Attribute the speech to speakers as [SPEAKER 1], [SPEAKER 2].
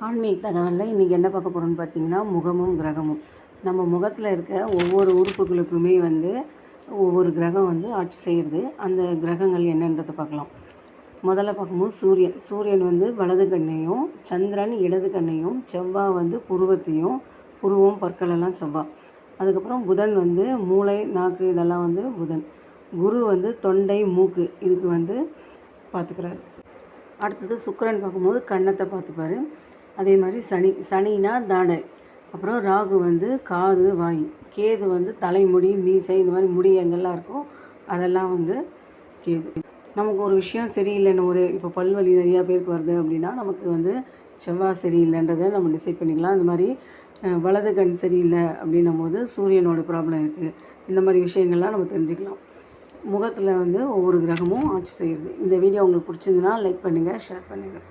[SPEAKER 1] ஆன்மீக தகவலில் இன்றைக்கி என்ன பார்க்க போகிறோம்னு பார்த்தீங்கன்னா, முகமும் கிரகமும். நம்ம முகத்தில் இருக்க ஒவ்வொரு உறுப்புகளுக்குமே ஒவ்வொரு கிரகம் ஆட்சி செய்கிறது. அந்த கிரகங்கள் என்னன்றதை பார்க்கலாம். முதல்ல பார்க்கும்போது சூரியன் வலது கண்ணையும், சந்திரன் இடது கண்ணையும், செவ்வாய் புருவத்தையும், புருவம் பற்களெல்லாம் செவ்வாய். அதுக்கப்புறம் புதன் மூளை நாக்கு இதெல்லாம் புதன். குரு தொண்டை மூக்கு இதுக்கு பார்த்துக்கிறாரு. அடுத்தது சுக்கிரன் பார்க்கும்போது கன்னத்தை பார்த்துப்பார். அதே மாதிரி சனினா தாடை. அப்புறம் ராகு காது வாய். கேது தலைமுடி மீசை இந்த மாதிரி முடி எங்கெல்லாம் இருக்கோ அதெல்லாம் கேது. நமக்கு ஒரு விஷயம் சரியில்லைன்னு இப்போ பல்வலி நிறையா பேருக்கு வருது அப்படின்னா நமக்கு செவ்வாய் சரியில்லைன்றதை நம்ம டிசைட் பண்ணிக்கலாம். இந்த மாதிரி வலது கண் சரியில்லை அப்படின்னும் போது சூரியனோட ப்ராப்ளம் இருக்குது. இந்த மாதிரி விஷயங்கள்லாம் நம்ம தெரிஞ்சுக்கலாம். முகத்தில் ஒவ்வொரு கிரகமும் ஆட்சி செய்கிறது. இந்த வீடியோ உங்களுக்கு பிடிச்சிருந்துன்னா லைக் பண்ணுங்கள், ஷேர் பண்ணுங்கள்.